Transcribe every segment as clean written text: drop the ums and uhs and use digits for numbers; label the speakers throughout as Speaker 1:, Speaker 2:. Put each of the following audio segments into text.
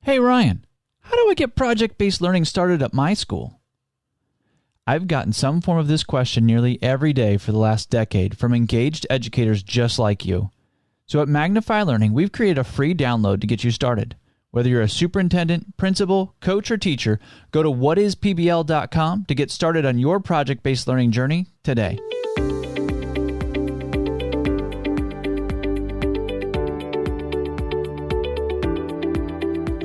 Speaker 1: Hey Ryan, how do I get project-based learning started at my school? I've gotten some form of this question nearly every day for the last decade from engaged educators just like you. So at Magnify Learning, we've created a free download to get you started. Whether you're a superintendent, principal, coach, or teacher, go to whatispbl.com to get started on your project-based learning journey today.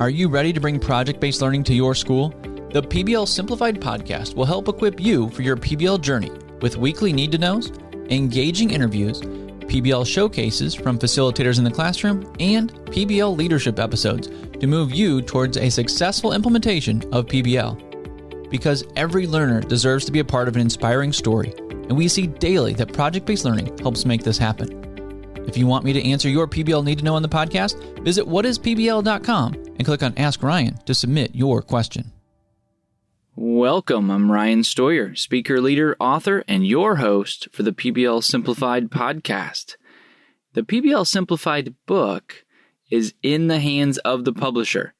Speaker 1: Are you ready to bring project-based learning to your school? The PBL Simplified podcast will help equip you for your PBL journey with weekly need-to-knows, engaging interviews, PBL showcases from facilitators in the classroom, and PBL leadership episodes to move you towards a successful implementation of PBL. Because every learner deserves to be a part of an inspiring story, and we see daily that project-based learning helps make this happen. If you want me to answer your PBL need-to-know on the podcast, visit whatispbl.com and click on Ask Ryan to submit your question.
Speaker 2: Welcome, I'm Ryan Stoyer, speaker, leader, author, and your host for the PBL Simplified podcast. The PBL Simplified book is in the hands of the publisher.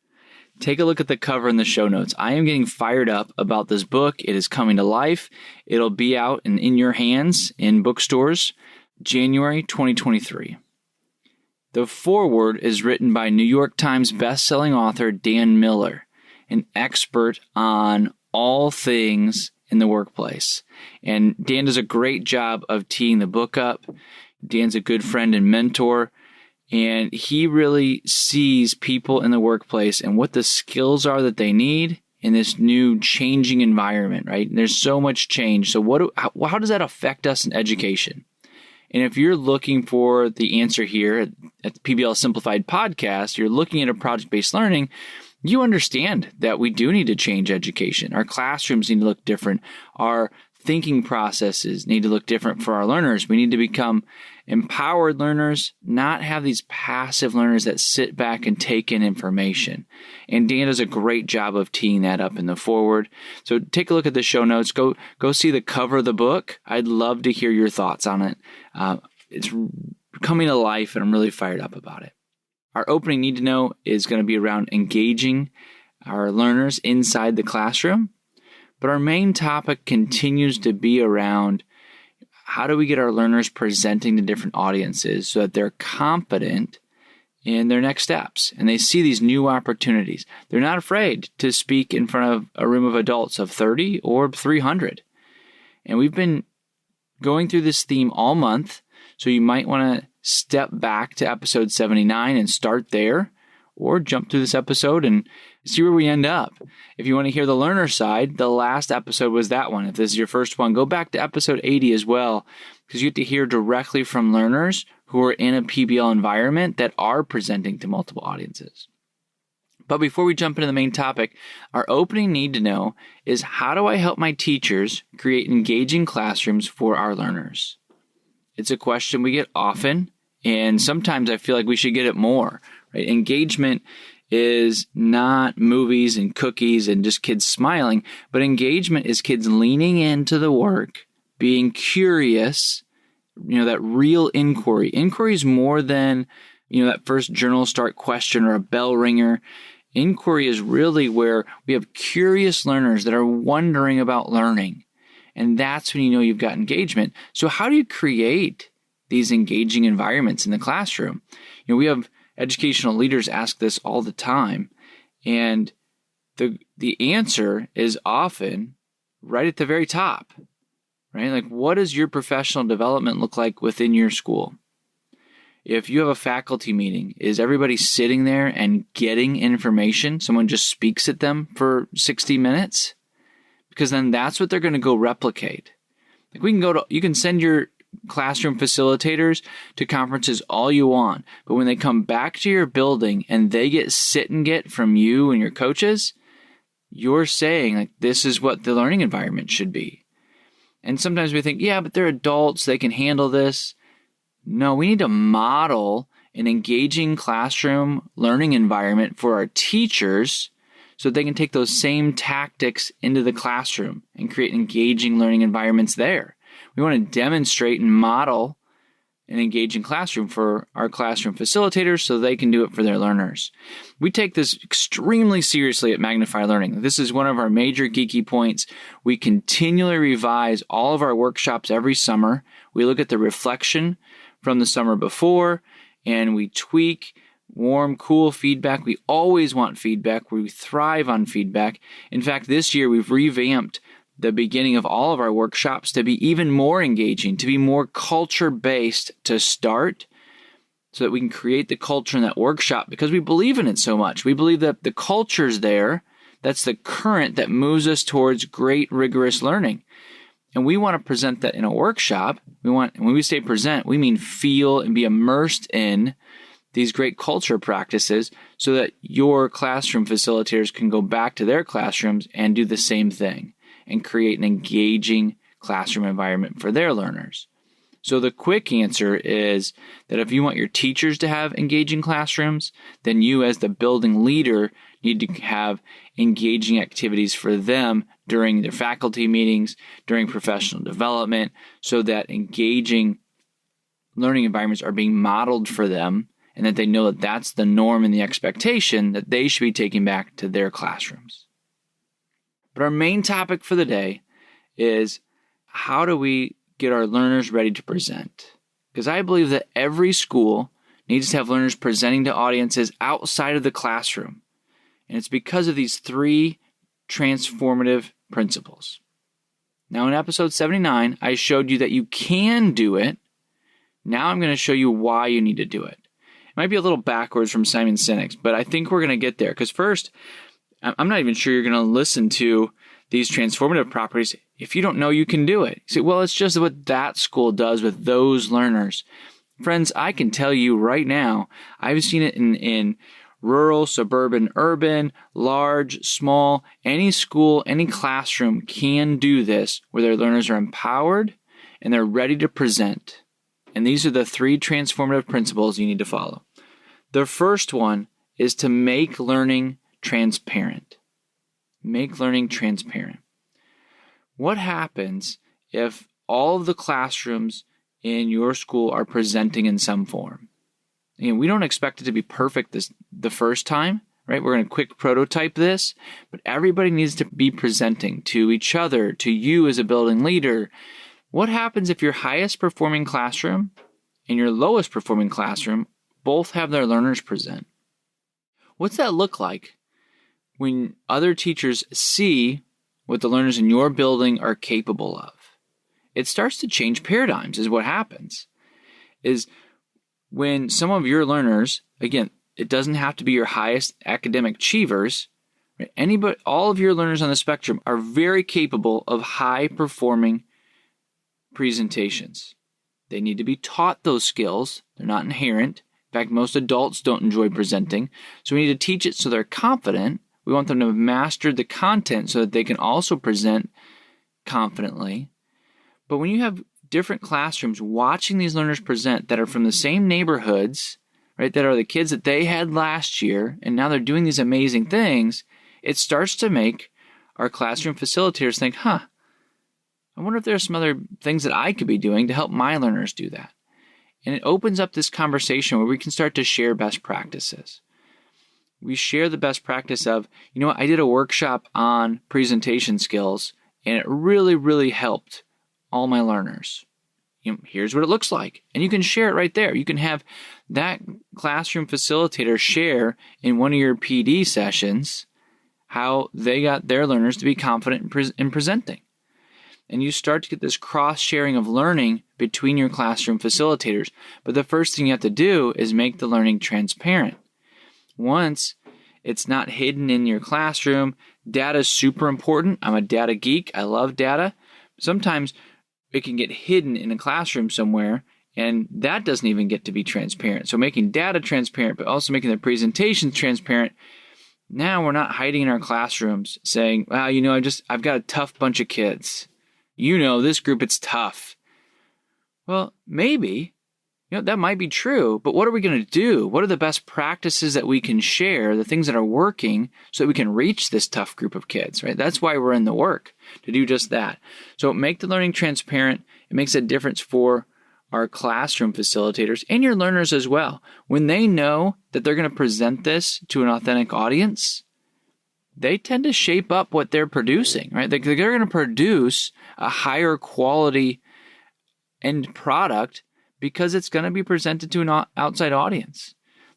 Speaker 2: Take a look at the cover in the show notes. I am getting fired up about this book. It is coming to life. It'll be out and in your hands in bookstores January 2023. The foreword is written by New York Times bestselling author Dan Miller, an expert on all things in the workplace. And Dan does a great job of teeing the book up. Dan's a good friend and mentor, and he really sees people in the workplace and what the skills are that they need in this new changing environment, right? And there's so much change. So how does that affect us in education? And if you're looking for the answer here at the PBL Simplified podcast, you're looking at a project-based learning, you understand that we do need to change education. Our classrooms need to look different. Our thinking processes need to look different for our learners. We need to become empowered learners, not have these passive learners that sit back and take in information. And Dan does a great job of teeing that up in the foreword. So take a look at the show notes. Go see the cover of the book. I'd love to hear your thoughts on it. It's coming to life, and I'm really fired up about it. Our opening need to know is going to be around engaging our learners inside the classroom. But our main topic continues to be around how do we get our learners presenting to different audiences so that they're confident in their next steps and they see these new opportunities. They're not afraid to speak in front of a room of adults of 30 or 300. And we've been going through this theme all month, so you might want to step back to episode 79 and start there, or jump through this episode and see where we end up. If you want to hear the learner side, the last episode was that one. If this is your first one, go back to episode 80 as well, because you get to hear directly from learners who are in a PBL environment that are presenting to multiple audiences. But before we jump into the main topic, our opening need to know is how do I help my teachers create engaging classrooms for our learners? It's a question we get often, and sometimes I feel like we should get it more. Right? Engagement is not movies and cookies and just kids smiling, but engagement is kids leaning into the work, being curious, that real inquiry. Inquiry is more than, that first journal start question or a bell ringer. Inquiry is really where we have curious learners that are wondering about learning. And that's when you've got engagement. So how do you create these engaging environments in the classroom? We have educational leaders ask this all the time, and the answer is often right at the very top, right? Like, what does your professional development look like within your school? If you have a faculty meeting, is everybody sitting there and getting information? Someone just speaks at them for 60 minutes? Because then that's what they're going to go replicate. Like, you can send your classroom facilitators to conferences all you want, but when they come back to your building and they get sit and get from you and your coaches, you're saying, like, this is what the learning environment should be. And sometimes we think, yeah, but they're adults, they can handle this. No, we need to model an engaging classroom learning environment for our teachers so they can take those same tactics into the classroom and create engaging learning environments there. We want to demonstrate and model an engaging classroom for our classroom facilitators so they can do it for their learners. We take this extremely seriously at Magnify Learning. This is one of our major geeky points. We continually revise all of our workshops every summer. We look at the reflection from the summer before, and we tweak warm, cool feedback. We always want feedback. We thrive on feedback. In fact, this year we've revamped the beginning of all of our workshops to be even more engaging, to be more culture-based to start, so that we can create the culture in that workshop because we believe in it so much. We believe that the culture's there. That's the current that moves us towards great, rigorous learning. And we want to present that in a workshop. When we say present, we mean feel and be immersed in these great culture practices so that your classroom facilitators can go back to their classrooms and do the same thing and create an engaging classroom environment for their learners. So the quick answer is that if you want your teachers to have engaging classrooms, then you as the building leader need to have engaging activities for them during their faculty meetings, during professional development, so that engaging learning environments are being modeled for them and that they know that that's the norm and the expectation that they should be taking back to their classrooms. But our main topic for the day is how do we get our learners ready to present? Because I believe that every school needs to have learners presenting to audiences outside of the classroom. And it's because of these 3 transformative principles. Now in episode 79, I showed you that you can do it. Now I'm going to show you why you need to do it. It might be a little backwards from Simon Sinek's, but I think we're going to get there. Because first, I'm not even sure you're going to listen to these transformative properties if you don't know you can do it. You say, well, it's just what that school does with those learners. Friends, I can tell you right now, I've seen it in rural, suburban, urban, large, small, any school, any classroom can do this where their learners are empowered and they're ready to present. And these are the 3 transformative principles you need to follow. The first one is to make learning transparent. Make learning transparent. What happens if all of the classrooms in your school are presenting in some form? And we don't expect it to be perfect the first time, right? We're going to quick prototype this, but everybody needs to be presenting to each other, to you as a building leader. What happens if your highest performing classroom and your lowest performing classroom both have their learners present? What's that look like when other teachers see what the learners in your building are capable of? It starts to change paradigms is what happens. Is when some of your learners, again, it doesn't have to be your highest academic achievers, right? All of your learners on the spectrum are very capable of high-performing presentations. They need to be taught those skills. They're not inherent. In fact, most adults don't enjoy presenting. So we need to teach it so they're confident. We want them to have mastered the content so that they can also present confidently. But when you have different classrooms watching these learners present that are from the same neighborhoods, right, that are the kids that they had last year, and now they're doing these amazing things, it starts to make our classroom facilitators think, I wonder if there's some other things that I could be doing to help my learners do that. And it opens up this conversation where we can start to share best practices. We share the best practice of, I did a workshop on presentation skills, and it really, really helped all my learners. Here's what it looks like. And you can share it right there. You can have that classroom facilitator share in one of your PD sessions how they got their learners to be confident in presenting. And you start to get this cross-sharing of learning between your classroom facilitators. But the first thing you have to do is make the learning transparent. Once it's not hidden in your classroom, data is super important. I'm a data geek. I love data. Sometimes it can get hidden in a classroom somewhere, and that doesn't even get to be transparent. So making data transparent, but also making the presentations transparent. Now we're not hiding in our classrooms saying, well, I've got a tough bunch of kids. This group, it's tough. Well, maybe, that might be true, but what are we going to do? What are the best practices that we can share, the things that are working so that we can reach this tough group of kids, right? That's why we're in the work, to do just that. So make the learning transparent. It makes a difference for our classroom facilitators and your learners as well, when they know that they're going to present this to an authentic audience, they tend to shape up what they're producing, right? They're going to produce a higher quality end product because it's going to be presented to an outside audience.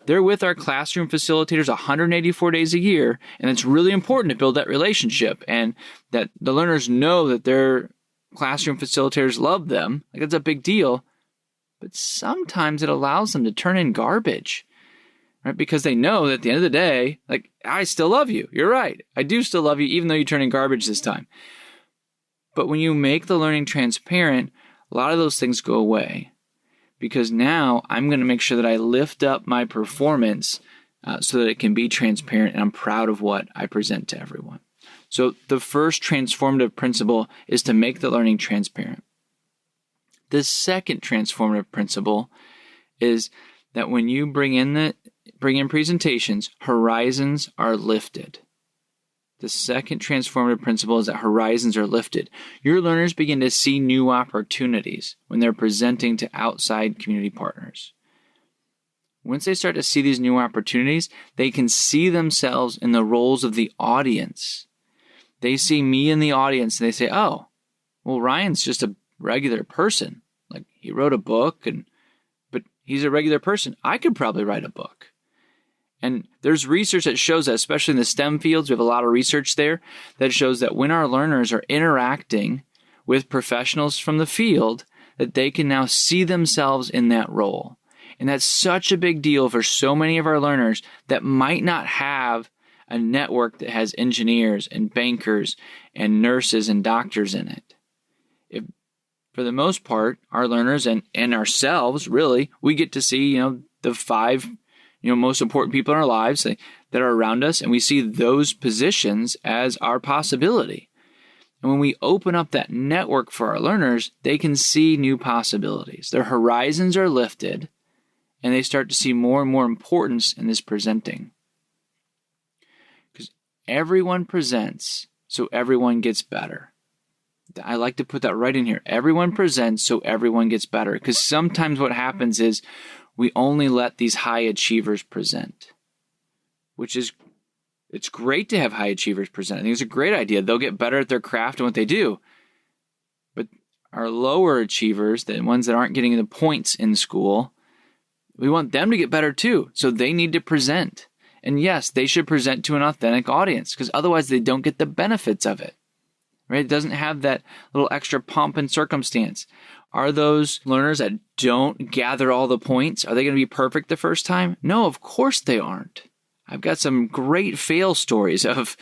Speaker 2: They're with our classroom facilitators 184 days a year, and it's really important to build that relationship and that the learners know that their classroom facilitators love them. Like, that's a big deal. But sometimes it allows them to turn in garbage, right? Because they know that at the end of the day, like, I still love you. You're right. I do still love you, even though you turn in garbage this time. But when you make the learning transparent, a lot of those things go away. Because now I'm going to make sure that I lift up my performance so that it can be transparent and I'm proud of what I present to everyone. So the first transformative principle is to make the learning transparent. The second transformative principle is that when you bring in presentations, horizons are lifted. The second transformative principle is that horizons are lifted. Your learners begin to see new opportunities when they're presenting to outside community partners. Once they start to see these new opportunities, they can see themselves in the roles of the audience. They see me in the audience and they say, oh, well, Ryan's just a regular person. Like, he wrote a book, but he's a regular person. I could probably write a book. And there's research that shows that, especially in the STEM fields, we have a lot of research there that shows that when our learners are interacting with professionals from the field, that they can now see themselves in that role. And that's such a big deal for so many of our learners that might not have a network that has engineers and bankers and nurses and doctors in it. For the most part, our learners and ourselves, really, we get to see, the 5 most important people in our lives that are around us, and we see those positions as our possibility. And when we open up that network for our learners, they can see new possibilities. Their horizons are lifted, and they start to see more and more importance in this presenting. Because everyone presents, so everyone gets better. I like to put that right in here. Everyone presents, so everyone gets better. Because sometimes what happens is we only let these high achievers present, it's great to have high achievers present. I think it's a great idea. They'll get better at their craft and what they do. But our lower achievers, the ones that aren't getting the points in school, we want them to get better too. So they need to present. And yes, they should present to an authentic audience because otherwise they don't get the benefits of it. Right? It doesn't have that little extra pomp and circumstance. Are those learners that don't gather all the points, are they going to be perfect the first time? No, of course they aren't. I've got some great fail stories of,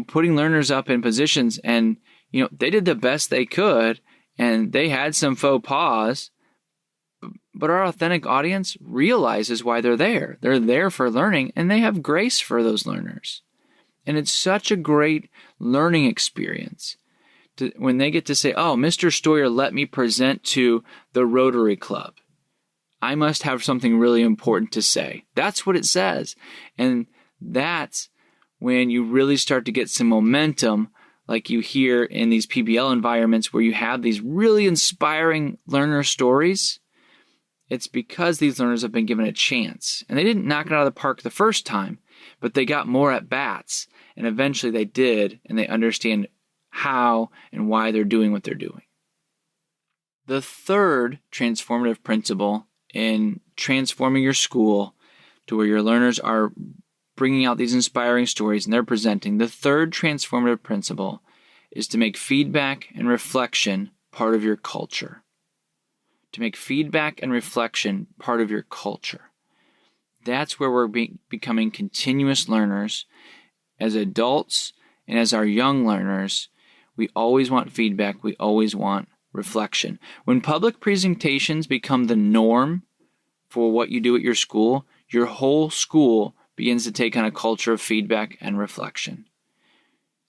Speaker 2: putting learners up in positions and, they did the best they could and they had some faux pas, but our authentic audience realizes why they're there. They're there for learning and they have grace for those learners. And it's such a great learning experience. When they get to say, oh, Mr. Stoyer let me present to the Rotary Club. I must have something really important to say. That's what it says. And that's when you really start to get some momentum like you hear in these PBL environments where you have these really inspiring learner stories. It's because these learners have been given a chance. And they didn't knock it out of the park the first time, but they got more at bats. And eventually they did, and they understand how and why they're doing what they're doing. The third transformative principle in transforming your school to where your learners are bringing out these inspiring stories and they're presenting, the third transformative principle is to make feedback and reflection part of your culture. To make feedback and reflection part of your culture. That's where we're becoming continuous learners as adults and as our young learners. We always want feedback. We always want reflection. When public presentations become the norm for what you do at your school, your whole school begins to take on a culture of feedback and reflection.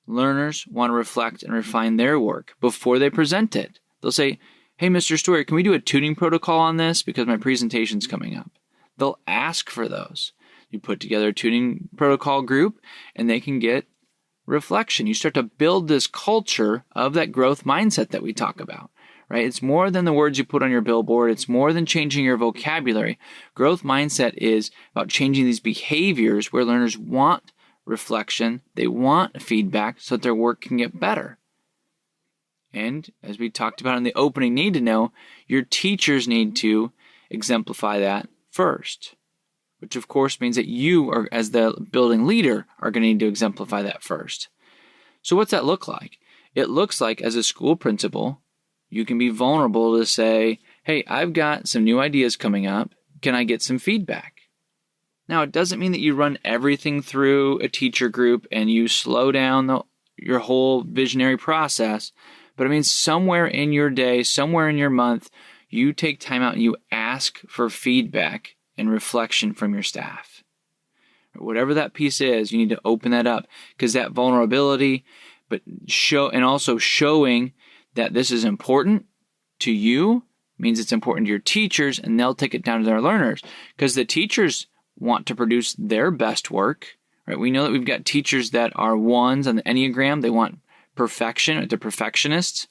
Speaker 2: Learners want to reflect and refine their work before they present it. They'll say, hey, Mr. Stoyer, can we do a tuning protocol on this because my presentation's coming up? They'll ask for those. You put together a tuning protocol group and they can get reflection. You start to build this culture of that growth mindset that we talk about, right? It's more than the words you put on your billboard. It's more than changing your vocabulary. Growth mindset is about changing these behaviors where learners want reflection, they want feedback so that their work can get better. And as we talked about in the opening need to know, your teachers need to exemplify that first, which of course means that you, are, as the building leader, are going to need to exemplify that first. So what's that look like? It looks like, as a school principal, you can be vulnerable to say, hey, I've got some new ideas coming up. Can I get some feedback? Now, it doesn't mean that you run everything through a teacher group and you slow down your whole visionary process. But it means somewhere in your day, somewhere in your month, you take time out and you ask for feedback and reflection from your staff. Whatever that piece is, you need to open that up, because that vulnerability, but also showing that this is important to you means it's important to your teachers, and they'll take it down to their learners, because the teachers want to produce their best work. Right? We know that we've got teachers that are ones on the Enneagram. They want perfection, or they're perfectionists.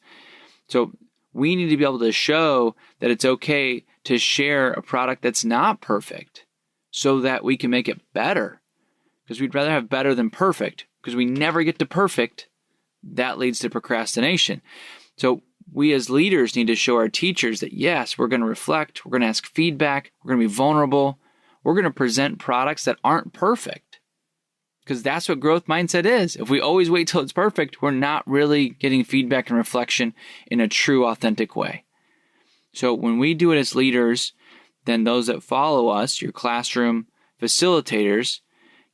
Speaker 2: So we need to be able to show that it's okay to share a product that's not perfect so that we can make it better. Because we'd rather have better than perfect, because we never get to perfect. That leads to procrastination. So we as leaders need to show our teachers that yes, we're going to reflect, we're going to ask feedback, we're going to be vulnerable, we're going to present products that aren't perfect. Because that's what growth mindset is. If we always wait till it's perfect, we're not really getting feedback and reflection in a true, authentic way. So when we do it as leaders, then those that follow us, your classroom facilitators,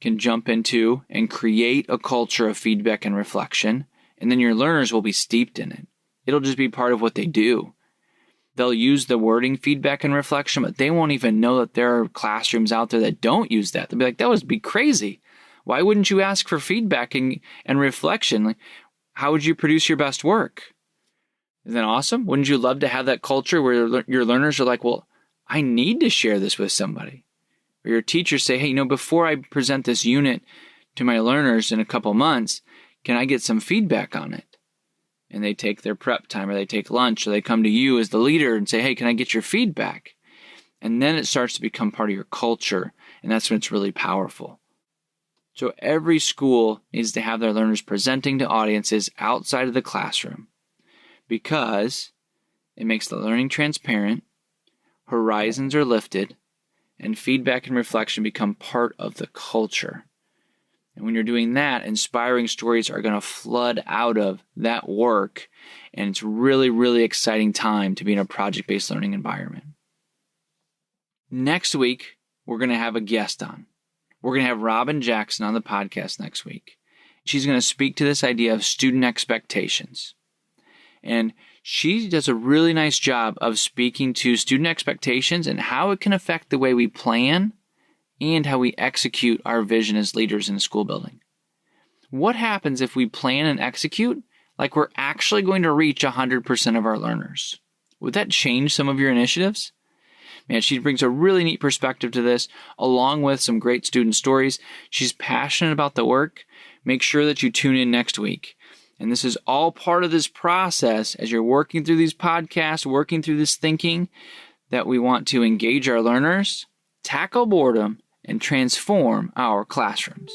Speaker 2: can jump into and create a culture of feedback and reflection. And then your learners will be steeped in it. It'll just be part of what they do. They'll use the wording feedback and reflection, but they won't even know that there are classrooms out there that don't use that. They'll be like, that would be crazy. Why wouldn't you ask for feedback and reflection? Like, how would you produce your best work? Isn't that awesome? Wouldn't you love to have that culture where your learners are like, well, I need to share this with somebody? Or your teachers say, hey, before I present this unit to my learners in a couple months, can I get some feedback on it? And they take their prep time, or they take lunch, or they come to you as the leader and say, hey, can I get your feedback? And then it starts to become part of your culture. And that's when it's really powerful. So every school needs to have their learners presenting to audiences outside of the classroom, because it makes the learning transparent, horizons are lifted, and feedback and reflection become part of the culture. And when you're doing that, inspiring stories are going to flood out of that work, and it's really, really exciting time to be in a project-based learning environment. Next week, we're going to have a guest on. We're going to have Robin Jackson on the podcast next week. She's going to speak to this idea of student expectations. And she does a really nice job of speaking to student expectations and how it can affect the way we plan and how we execute our vision as leaders in a school building. What happens if we plan and execute like we're actually going to reach 100% of our learners? Would that change some of your initiatives? Man, she brings a really neat perspective to this, along with some great student stories. She's passionate about the work. Make sure that you tune in next week. And this is all part of this process as you're working through these podcasts, working through this thinking, that we want to engage our learners, tackle boredom, and transform our classrooms.